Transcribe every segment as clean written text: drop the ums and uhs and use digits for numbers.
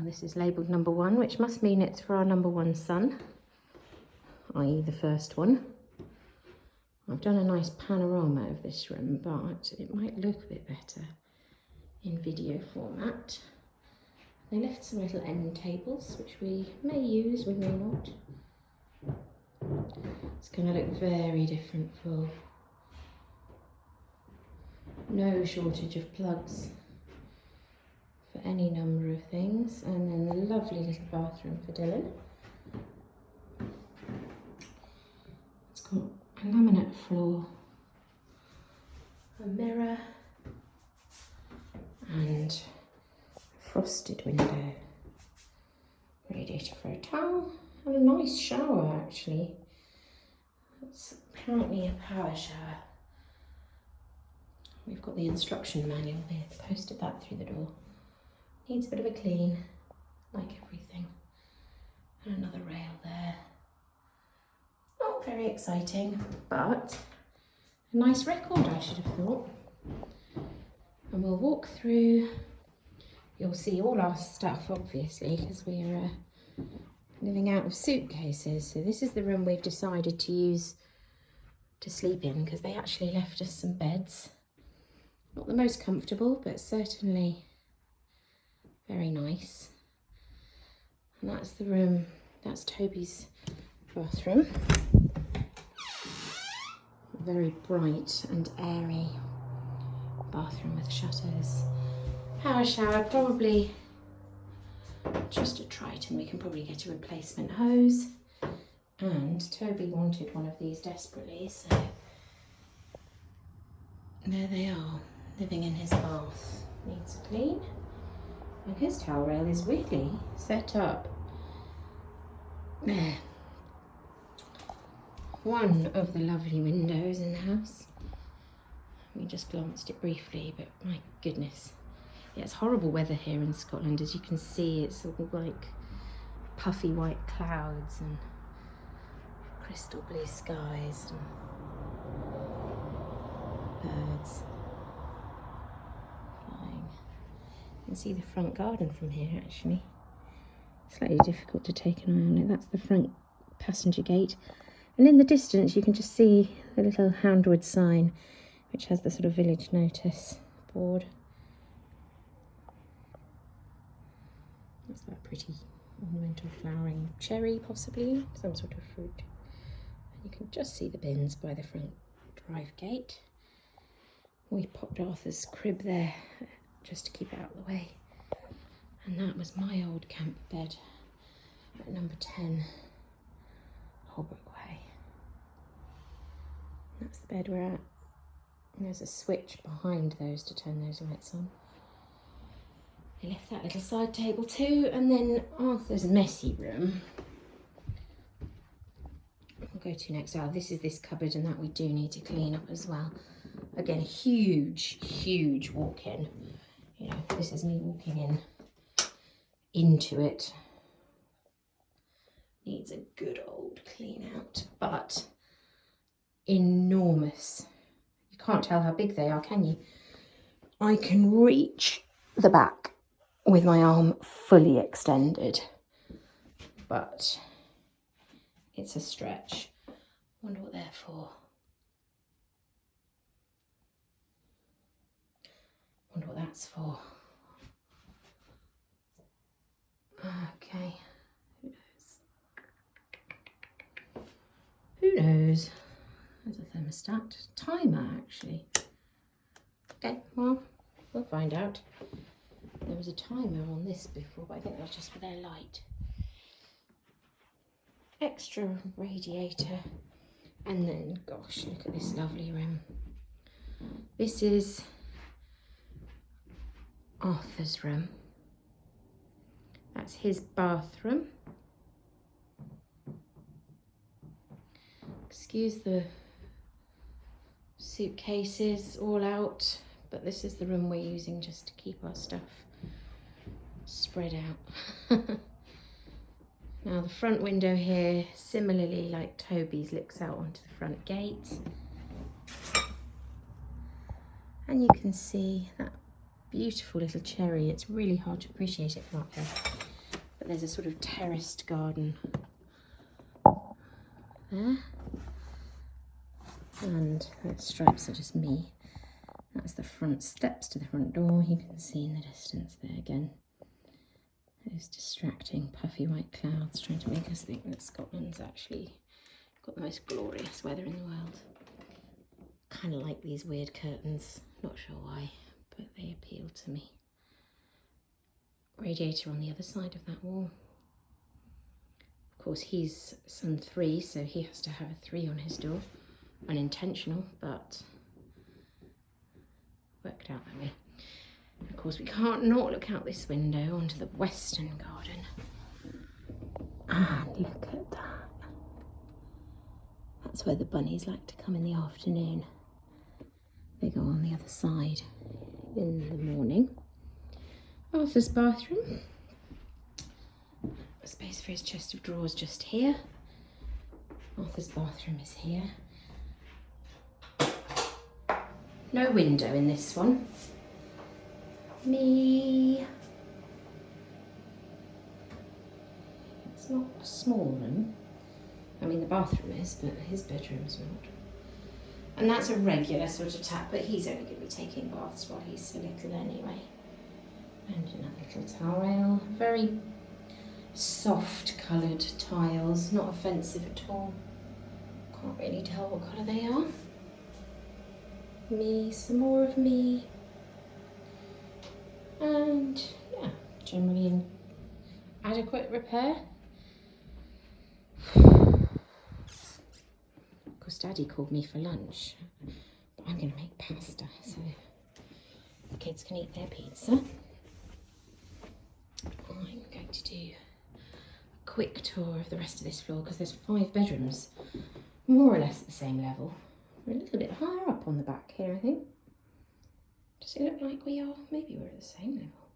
this is labelled number 1, which must mean it's for our number 1 son, i.e. the first one. I've done a nice panorama of this room, but it might look a bit better in video format. They left some little end tables, which we may use, we may not. It's going to look very different, full. No shortage of plugs for any number of things. And then a lovely little bathroom for Dylan. It's got a laminate floor, a mirror, and a frosted window. Radiator for a towel, and a nice shower actually. It's apparently a power shower. We've got the instruction manual here, posted that through the door. Needs a bit of a clean, like everything. And another rail there. Not very exciting, but a nice record, I should have thought. And we'll walk through. You'll see all our stuff, obviously, because we're living out of suitcases. So this is the room we've decided to use to sleep in, because they actually left us some beds. Not the most comfortable, but certainly very nice. And that's the room, that's Toby's bathroom. Very bright and airy bathroom with shutters. Power shower, probably just a Triton. We can probably get a replacement hose. And Toby wanted one of these desperately, so there they are, living in his bath. Needs a clean. And his towel rail is really set up there. One of the lovely windows in the house. We just glanced it briefly, but my goodness. Yeah, it's horrible weather here in Scotland. As you can see, it's all like puffy white clouds and crystal blue skies and birds flying. You can see the front garden from here actually. Slightly difficult to take an eye on it. That's the front passenger gate. And in the distance you can just see the little Houndwood sign, which has the sort of village notice board. That's that pretty ornamental flowering cherry, possibly, some sort of fruit. And you can just see the bins by the front drive gate. We popped Arthur's crib there just to keep it out of the way. And that was my old camp bed at number 10 Holbrook Way. That's the bed we're at. And there's a switch behind those to turn those lights on. I left that little side table too, and then Arthur's messy room. We'll go to next. This is this cupboard, and that we do need to clean up as well. Again, huge walk-in. You know, this is me walking into it. Needs a good old clean out, but enormous. You can't tell how big they are, can you? I can reach the back with my arm fully extended, but it's a stretch. Wonder what they're for. Wonder what that's for. Okay, who knows? Who knows? There's a thermostat. Timer, actually. Okay, well, we'll find out. There was a timer on this before, but I think that was just for their light. Extra radiator. And then, gosh, look at this lovely room. This is Arthur's room. That's his bathroom. Excuse the suitcases all out, but this is the room we're using just to keep our stuff spread out. Now the front window here, similarly like Toby's, looks out onto the front gate. And you can see that beautiful little cherry. It's really hard to appreciate it from up here. there's a sort of terraced garden there. And the stripes are just me. That's the front steps to the front door. You can see in the distance there again. Those distracting puffy white clouds trying to make us think that Scotland's actually got the most glorious weather in the world. Kind of like these weird curtains, not sure why, but they appeal to me. Radiator on the other side of that wall. Of course, he's son 3, so he has to have a 3 on his door. Unintentional, but worked out that way. And of course, we can't not look out this window onto the western garden. And look at that. That's where the bunnies like to come in the afternoon. They go on the other side in the morning. Arthur's bathroom. A space for his chest of drawers just here. Arthur's bathroom is here. No window in this one. Me. It's not a small room. I mean, the bathroom is, but his bedroom's not. And that's a regular sort of tap, but he's only going to be taking baths while he's so little anyway. And another little towel rail. Very soft coloured tiles, not offensive at all. Can't really tell what colour they are. Me, some more of me. And yeah, generally in adequate repair. Of course, Daddy called me for lunch, but I'm going to make pasta so the kids can eat their pizza. I'm going to do a quick tour of the rest of this floor because there's 5 bedrooms, more or less at the same level. We're a little bit higher up on the back here, I think. Does it look like we are? Maybe we're at the same level.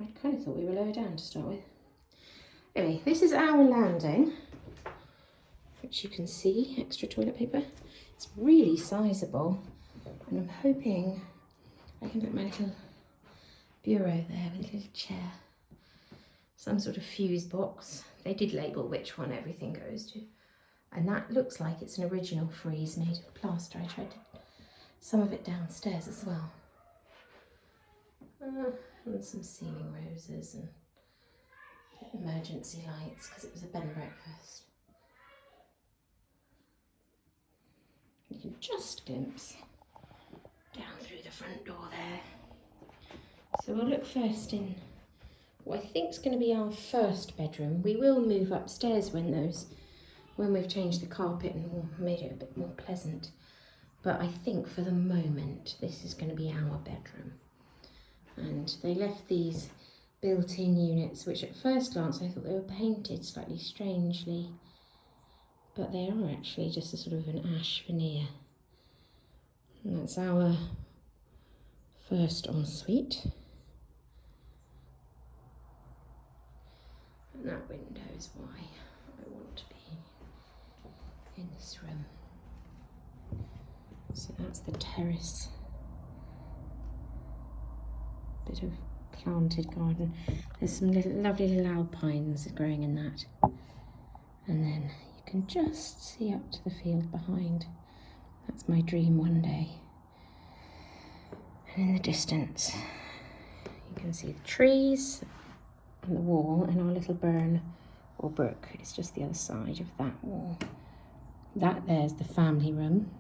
I kind of thought we were lower down to start with. Anyway, this is our landing, which you can see, extra toilet paper. It's really sizable, and I'm hoping I can put my little bureau there with a little chair. Some sort of fuse box. They did label which one everything goes to. And that looks like it's an original frieze made of plaster. I tried some of it downstairs as well. And some ceiling roses and emergency lights because it was a bed and breakfast. You can just glimpse down through the front door there. So we'll look first in what I think is going to be our first bedroom. We will move upstairs when we've changed the carpet and made it a bit more pleasant. But I think for the moment, this is going to be our bedroom. And they left these built-in units, which at first glance I thought they were painted slightly strangely. But they are actually just a sort of an ash veneer. And that's our first ensuite. And that window is why I want to be in this room. So that's the terrace. Bit of planted garden. There's some lovely little alpines growing in that. And then you can just see up to the field behind. That's my dream one day. And in the distance, you can see the trees and the wall, and our little burn or brook is just the other side of that wall. That there's the family room.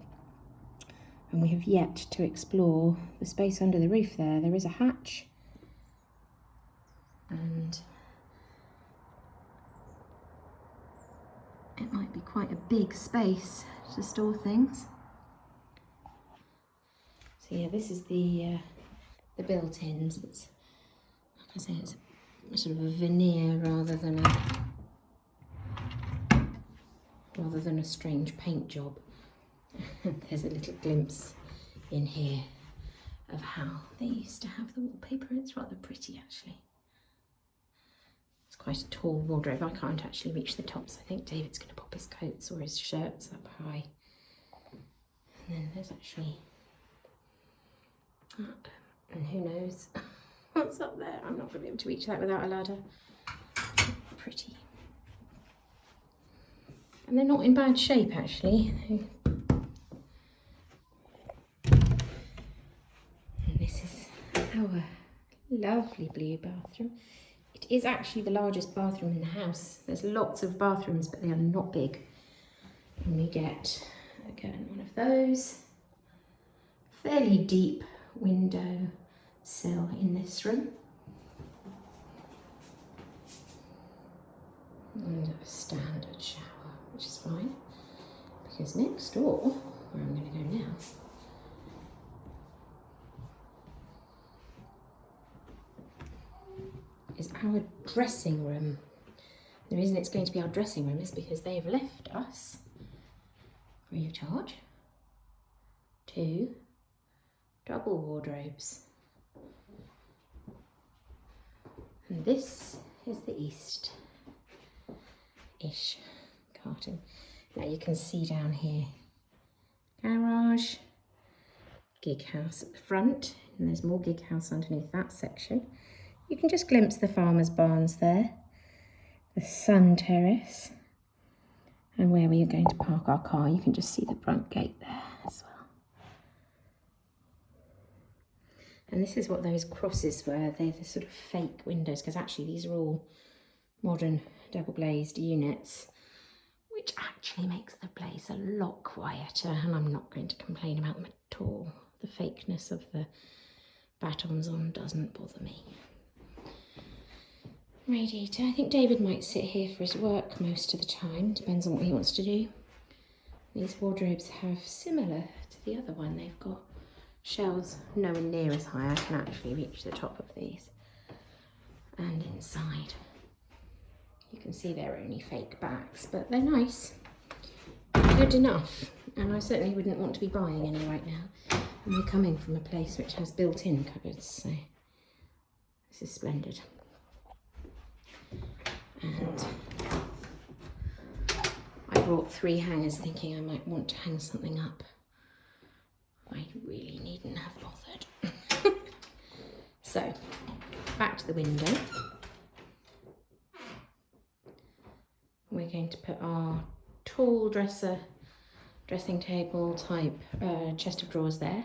And we have yet to explore the space under the roof there. There is a hatch. And it might be quite a big space to store things. So yeah, this is the built-ins. It's, like I say, it's sort of a veneer rather than a strange paint job. There's a little glimpse in here of how they used to have the wallpaper. It's rather pretty actually. It's quite a tall wardrobe. I can't actually reach the tops. I think David's going to pop his coats or his shirts up high. And then there's actually that. And who knows what's up there. I'm not going to be able to reach that without a ladder. pretty. And they're not in bad shape actually. And this is our lovely blue bathroom. It is actually the largest bathroom in the house. There's lots of bathrooms, but they are not big. And we get, again, one of those. Fairly deep window sill in this room. And a standard shower, which is fine. Because next door, where I'm going to go now, is our dressing room. The reason it's going to be our dressing room is because they've left us, free of charge, 2 double wardrobes. And this is the east-ish carton. Now you can see down here, garage, gig house at the front, and there's more gig house underneath that section. You can just glimpse the farmer's barns there, the sun terrace, and where we are going to park our car. You can just see the front gate there as well. And this is what those crosses were. They're the sort of fake windows, because actually these are all modern double glazed units, which actually makes the place a lot quieter, and I'm not going to complain about them at all. The fakeness of the batons on doesn't bother me. Radiator. I think David might sit here for his work most of the time, depends on what he wants to do. These wardrobes have, similar to the other one, they've got shelves nowhere near as high. I can actually reach the top of these. And inside, you can see they're only fake backs, but they're nice. Good enough. And I certainly wouldn't want to be buying any right now. And we're coming from a place which has built-in cupboards, so this is splendid. And I brought 3 hangers thinking I might want to hang something up. I really needn't have bothered. So, back to the window. We're going to put our tall dressing table type chest of drawers there.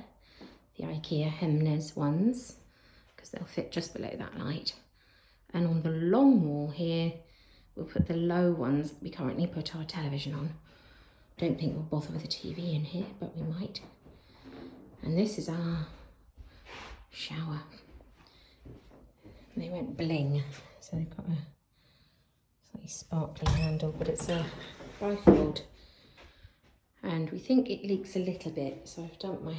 The IKEA Hemnes ones, because they'll fit just below that light. And on the long wall here, we'll put the low ones that we currently put our television on. Don't think we'll bother with a TV in here, but we might. And this is our shower. They went bling, so they've got a slightly sparkly handle, but it's a bifold. And we think it leaks a little bit, so I've dumped my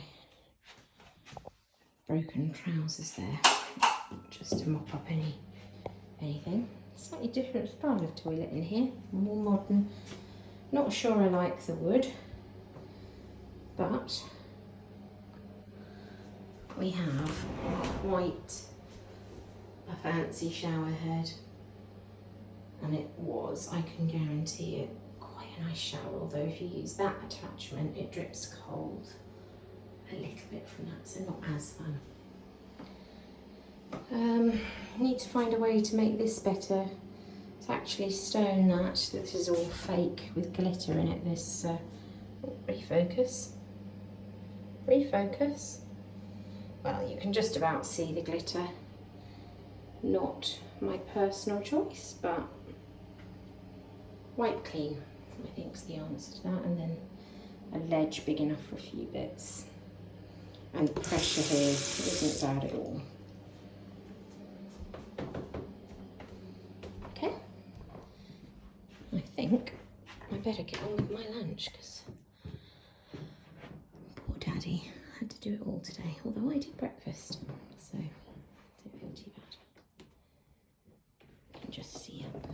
broken trousers there, just to mop up anything. Slightly different style of toilet in here, more modern. Not sure I like the wood, but we have quite a fancy shower head, and it was, I can guarantee it, quite a nice shower, although if you use that attachment it drips cold a little bit from that, so not as fun. Need to find a way to make this better. It's actually stone that. This is all fake with glitter in it. This refocus. Well, you can just about see the glitter. Not my personal choice, but wipe clean, I think is the answer to that. And then a ledge big enough for a few bits. And the pressure here isn't bad at all. Okay, I think I better get on with my lunch, because poor Daddy had to do it all today, although I did breakfast, so I don't feel too bad. You can just see up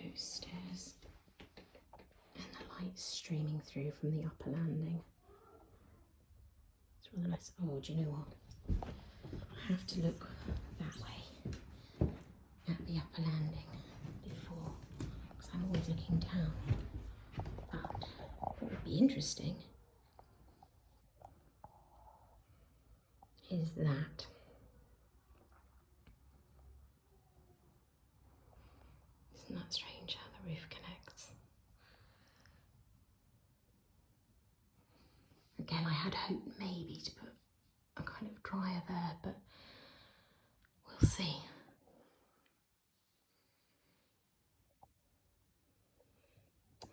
those stairs and the light streaming through from the upper landing. It's rather nice. Oh, do you know what? I have to look that way at the upper landing before, because I'm always looking down. But what would be interesting is that Isn't that strange how the roof connects? Again, I had hoped maybe to put a kind of dryer there, but we'll see.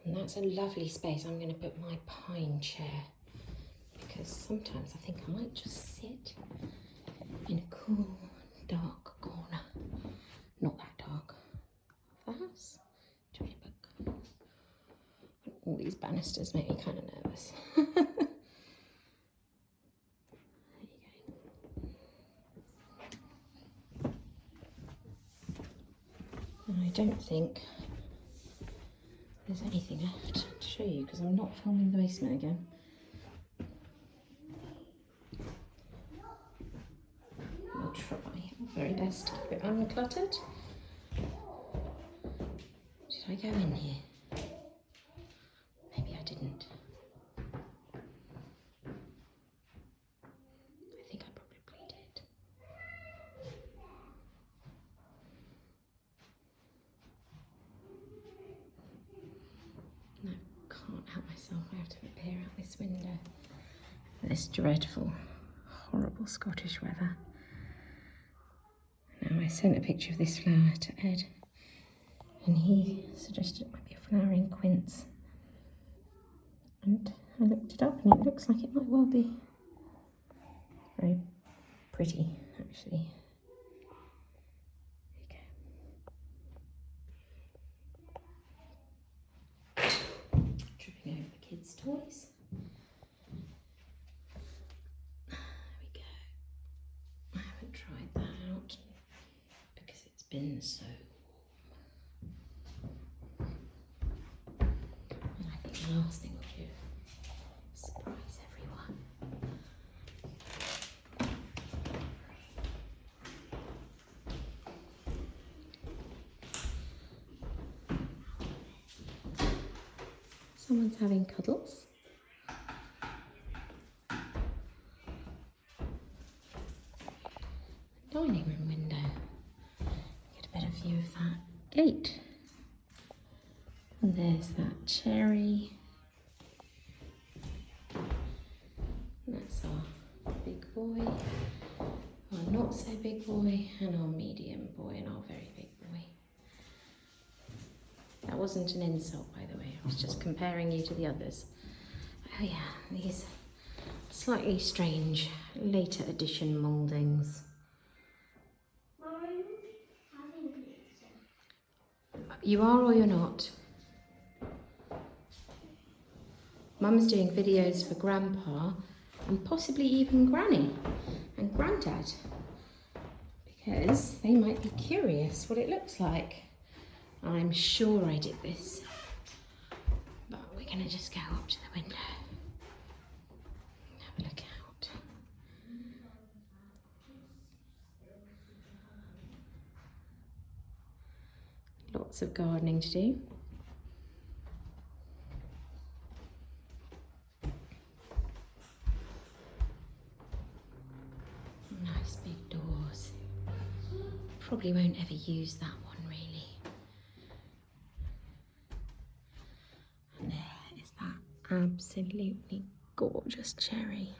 And that's a lovely space. I'm going to put my pine chair, because sometimes I think I might just sit in a cool, dark corner. Not that dark. Of the house. Tell me a book. All these banisters make me kind of nervous. I don't think there's anything left to show you because I'm not filming the basement again. I'll try my very best to keep it uncluttered. Did I go in here? Maybe I didn't. I think I probably did. No, can't help myself. I have to peer out this window. This dreadful, horrible Scottish weather. Now, I sent a picture of this flower to Ed, and he suggested it might be a flowering quince. And I looked it up, and it looks like it might well be very pretty, actually. There you go. Tripping over the kids' toys. There we go. I haven't tried that out because it's been so warm. And I think the last thing we'll do is surprise everyone. Someone's having cuddles. Dining room window. Get a better view of that gate. And there's that cherry. And that's our big boy, our not so big boy, and our medium boy, and our very big boy. That wasn't an insult, by the way. I was just comparing you to the others. Oh yeah, these slightly strange later edition mouldings. You are or you're not? Mum's doing videos for Grandpa and possibly even Granny and Grandad, because they might be curious what it looks like. I'm sure I did this, but we're going to just go up to the window and have a look out. Lots of gardening to do. Nice big doors. Probably won't ever use that one really. And there is that absolutely gorgeous cherry.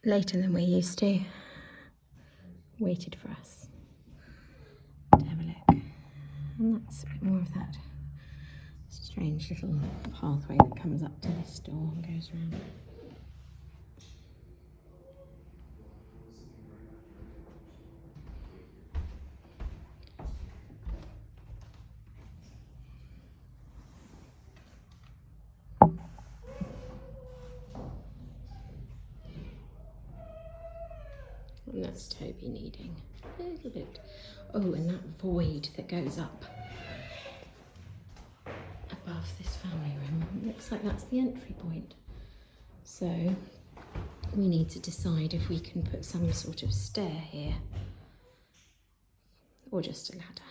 Later than we're used to. Waited for us to have a look. And that's a bit more of that strange little pathway that comes up to this door and goes around. And that's Toby needing a little bit. Oh, and that void that goes up above this family room. It looks like that's the entry point. So we need to decide if we can put some sort of stair here or just a ladder.